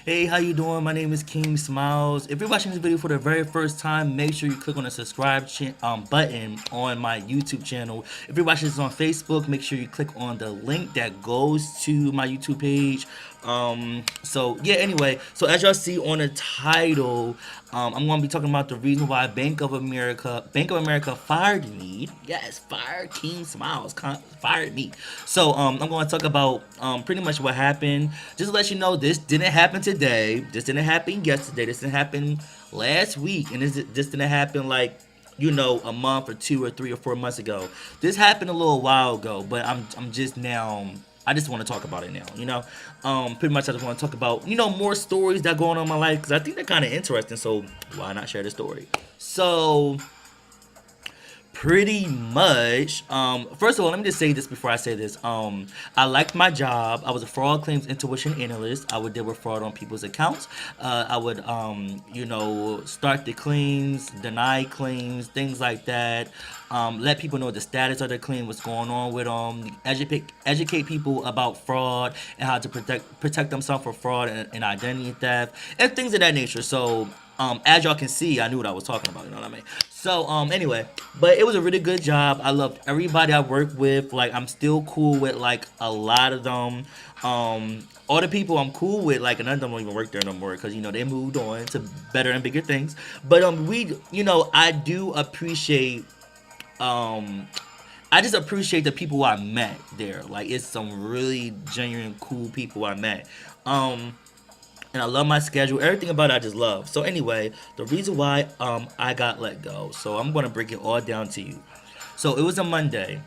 Hey, how you doing? My name is King Smiles. If you're watching this video for the very first time, make sure you click on the button on my YouTube channel. If you're watching this on Facebook, make sure you click on the link that goes to my YouTube page. So yeah, anyway, so as y'all see on the title, I'm gonna be talking about the reason why Bank of America fired me. Yes, fired King Smiles, fired me. So I'm gonna talk about pretty much what happened. Just to let you know, this didn't happen today. This didn't happen yesterday. This didn't happen last week, and this didn't happen like a month or 2 or 3 or 4 months ago. This happened a little while ago, but I'm just now. I just want to talk about it now. Pretty much I just want to talk about more stories that go on in my life because I think they're kind of interesting. So why not share the story? So pretty much, first of all, let me just say this before I say this. I liked my job. I was a fraud claims intuition analyst. I would deal with fraud on people's accounts. I would start the claims, deny claims, things like that. Let people know the status of their claim, what's going on with them. Educate people about fraud and how to protect themselves from fraud and identity theft and things of that nature. So as y'all can see, I knew what I was talking about. You know what I mean? So anyway, but it was a really good job. I loved everybody I worked with. Like I'm still cool with like a lot of them. All the people I'm cool with, like none of them don't even work there no more because they moved on to better and bigger things. But I do appreciate I just appreciate the people I met there. Like it's some really genuine cool people I met. And I love my schedule. Everything about it I just love. So anyway, the reason why I got let go. So I'm gonna break it all down to you. So it was a Monday.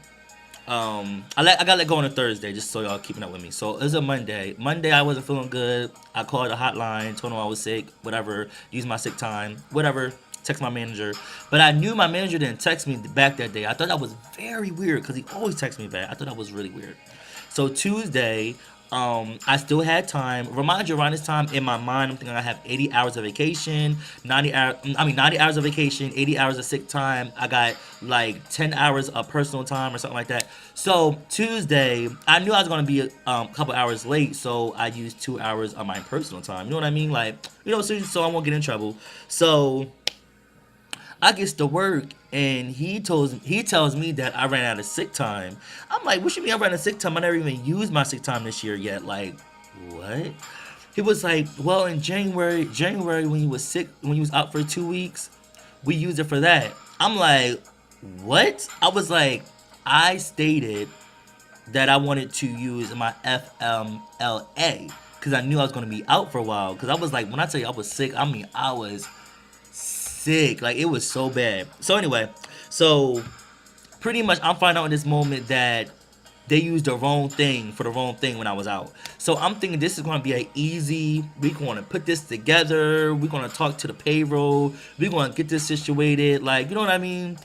I got let go on a Thursday, just so y'all keeping up with me. So it was a Monday. Monday I wasn't feeling good. I called the hotline, told them I was sick, whatever, used my sick time, whatever. Text my manager, but I knew my manager didn't text me back that day. I thought that was very weird because he always texts me back. I thought that was really weird. So Tuesday, I still had time. Remind you, around this time in my mind, I'm thinking I have 80 hours of vacation, 90 hours of vacation, 80 hours of sick time. I got like 10 hours of personal time or something like that. So Tuesday, I knew I was gonna be a couple hours late, so I used 2 hours of my personal time. You know what I mean? Like, so I won't get in trouble. So I gets to work and he tells me that I ran out of sick time. I'm like, what you mean I ran out of sick time? I never even used my sick time this year yet. Like, what? He was like, well, in January when you was sick, when you was out for 2 weeks, we used it for that. I'm like, what? I was like, I stated that I wanted to use my FMLA because I knew I was going to be out for a while. Because I was like, when I tell you I was sick, I mean I was sick. Like it was so bad. So anyway, so pretty much I'm finding out in this moment that they used the wrong thing for the wrong thing when I was out. So I'm thinking this is going to be an easy, we're going to put this together, we're going to talk to the payroll, we're going to get this situated, like, you know what I mean?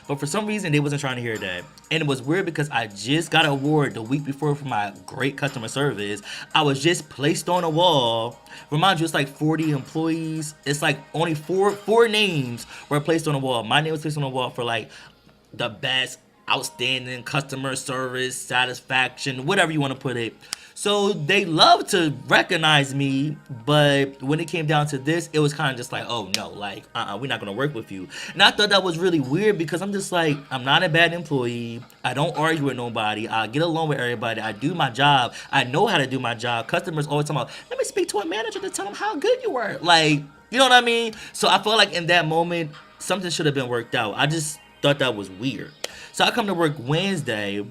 But for some reason, they wasn't trying to hear that. And it was weird because I just got an award the week before for my great customer service. I was just placed on a wall. Remind you, it's like 40 employees. It's like only four names were placed on the wall. My name was placed on the wall for like the best, outstanding customer service, satisfaction, whatever you want to put it. So they love to recognize me, but when it came down to this, it was kind of just like, oh no, like, we're not gonna work with you. And I thought that was really weird because I'm just like, I'm not a bad employee. I don't argue with nobody. I get along with everybody. I do my job. I know how to do my job. Customers always talk about, let me speak to a manager to tell them how good you were. Like, you know what I mean? So I felt like in that moment, something should have been worked out. I just thought that was weird. So I come to work Wednesday.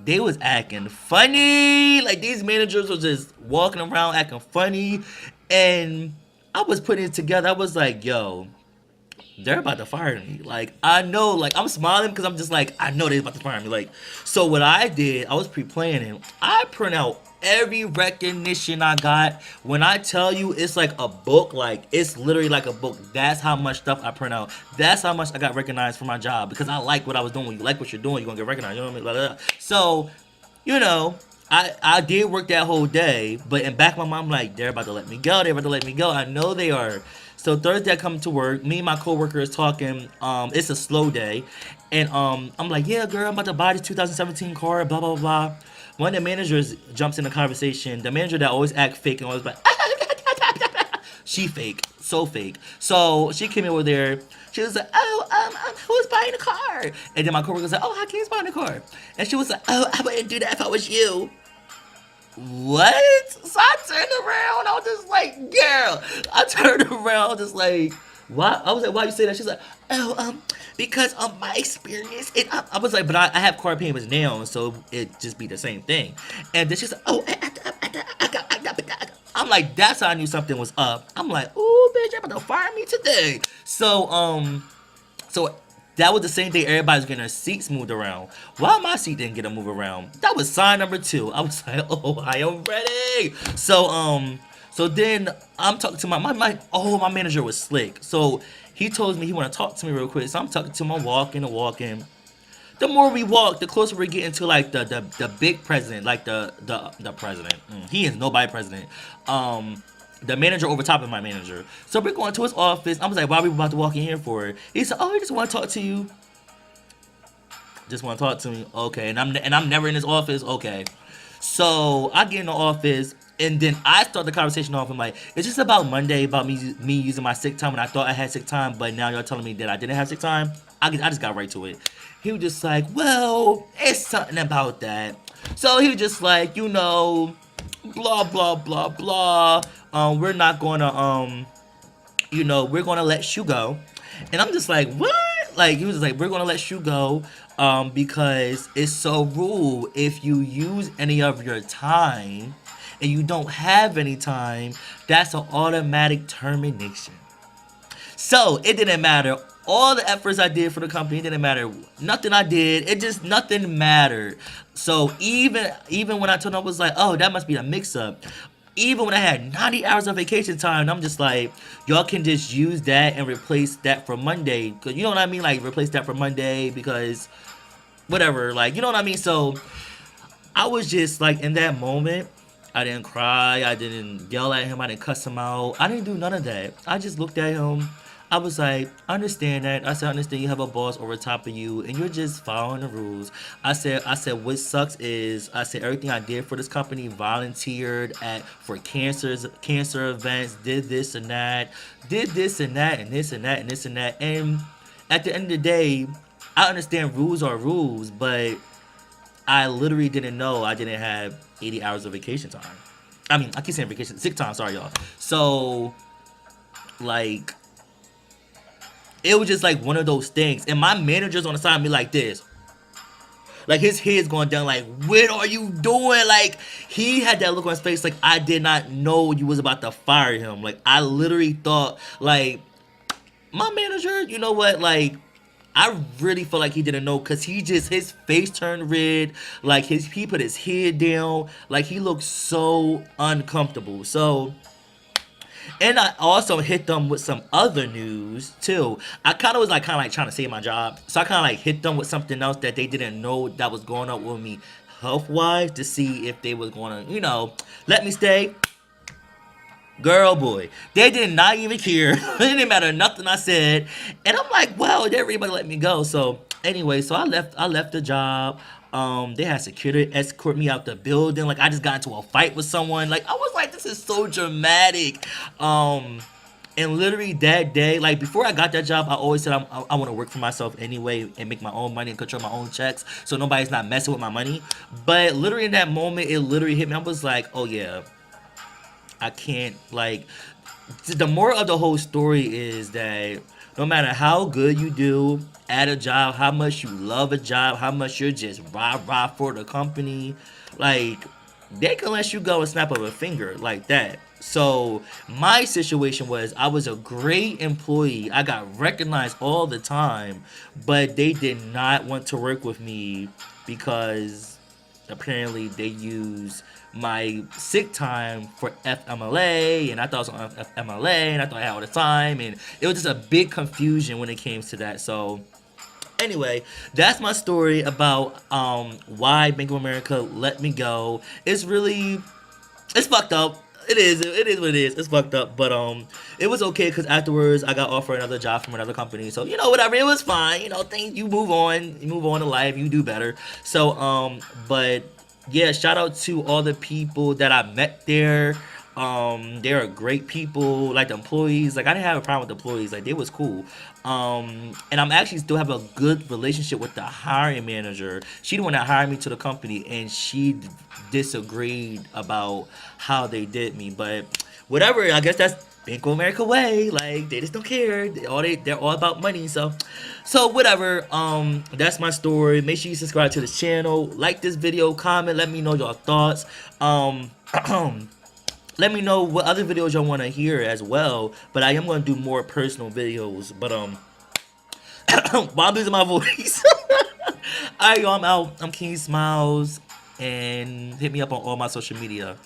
They was acting funny. Like these managers was just walking around acting funny. And I was putting it together. I was like, yo, they're about to fire me. Like, I know, like, I'm smiling because I'm just like, I know they're about to fire me. Like, so what I did, I was pre-planning. I print out every recognition I got. When I tell you it's like a book, like, it's literally like a book. That's how much stuff I print out. That's how much I got recognized for my job because I like what I was doing. When you like what you're doing, you're going to get recognized. You know what I mean? Blah, blah, blah. So, I did work that whole day, but in back of my mind, I'm like, they're about to let me go. They're about to let me go. I know they are. So Thursday I come to work. Me and my coworker is talking. It's a slow day, and I'm like, yeah, girl, I'm about to buy this 2017 car. Blah blah blah. One of the managers jumps in the conversation. The manager that always act fake and always like, She fake, so fake. So she came over there. She was like, "Oh, who's buying a car?" And then my coworker was like, "Oh, Hakeem's buying a car." And she was like, "Oh, I wouldn't do that if I was you." What? So I turned around. I was just like, girl. I turned around, just like, why? I was like, why you say that? She's like, oh, because of my experience. I was like, but I have car payments now, so it just be the same thing. And then she's like, oh, I'm like, that's how I knew something was up. I'm like, ooh, bitch, you're about to fire me today. So that was the same day everybody's getting their seats moved around. Why my seat didn't get to move around? That was sign number two. I was like, oh, I am ready. So then I'm talking to my manager was slick. So he told me he want to talk to me real quick. So I'm talking to him, I'm walking and walking. The more we walk, the closer we're getting to like the big president, like the president. He is nobody president. The manager over top of my manager. So we're going to his office. I was like, why are we about to walk in here for? He said, oh, I just want to talk to you. Just want to talk to me. Okay. And I'm never in his office. Okay. So I get in the office and then I start the conversation off. I'm like, it's just about Monday, about me using my sick time, and I thought I had sick time, but now y'all telling me that I didn't have sick time. I just got right to it. He was just like, well, it's something about that. So he was just like, blah blah blah blah. We're not gonna we're gonna let you go. And I'm just like, what? Like he was just like, we're gonna let you go, because it's so rude if you use any of your time and you don't have any time, that's an automatic termination. So it didn't matter. All the efforts I did for the company, it didn't matter. Nothing I did, nothing mattered. So even when I told him, I was like, oh, that must be a mix up. Even when I had 90 hours of vacation time, I'm just like, y'all can just use that and replace that for Monday. Cause you know what I mean? Like replace that for Monday because whatever, like, you know what I mean? So I was just like in that moment, I didn't cry, I didn't yell at him, I didn't cuss him out. I didn't do none of that. I just looked at him. I was like, I understand that. I said, I understand you have a boss over top of you and you're just following the rules. I said, what sucks is, I said, everything I did for this company, volunteered for cancer events, did this and that, did this and that, and this and that, and this and that. And at the end of the day, I understand rules are rules, but I literally didn't know I didn't have 80 hours of vacation time. I mean, I keep saying vacation, sick time, sorry y'all. So, like, it was just like one of those things. And my manager's on the side of me like this. Like his head's going down like, what are you doing? Like he had that look on his face like I did not know you was about to fire him. Like I literally thought like my manager, you know what? Like I really felt like he didn't know because his face turned red. Like he put his head down. Like he looked so uncomfortable. So and I also hit them with some other news too. I kind of was like trying to save my job, so I kind of like hit them with something else that they didn't know that was going on with me health wise to see if they was going to let me stay. Girl, boy, they did not even care. It didn't matter nothing I said, and I'm like, well, everybody let me go. So anyway, so I left the job. They had security escort me out the building. Like I just got into a fight with someone. Like I was like, this is so dramatic. And literally that day, like before I got that job, I always said I want to work for myself anyway and make my own money and control my own checks, so nobody's not messing with my money. But literally in that moment, it literally hit me. I was like, oh yeah, I can't like. The moral of the whole story is that no matter how good you do at a job, how much you love a job, how much you're just rah for the company, like they can let you go and snap of a finger like that. So my situation was I was a great employee. I got recognized all the time, but they did not want to work with me because apparently they use my sick time for FMLA, and I thought it was on FMLA, and I thought I had all the time, and it was just a big confusion when it came to that. So anyway, that's my story about why Bank of America let me go. It's fucked up. It is what it is. It's fucked up, but it was okay because afterwards I got offered another job from another company. So whatever, it was fine. Things you move on to life, you do better. So but yeah, shout out to all the people that I met there. They are great people. Like the employees, like I didn't have a problem with the employees. Like they was cool. And I'm actually still have a good relationship with the hiring manager. She the one that hired me to the company, and she disagreed about how they did me. But whatever. I guess that's Bank of America way. Like they just don't care. They're all about money. So whatever. That's my story. Make sure you subscribe to the channel, like this video, comment, let me know your thoughts. Let me know what other videos y'all want to hear as well. But I am gonna do more personal videos. But while I'm losing my voice. Alright, y'all, I'm out. I'm King Smiles, and hit me up on all my social media.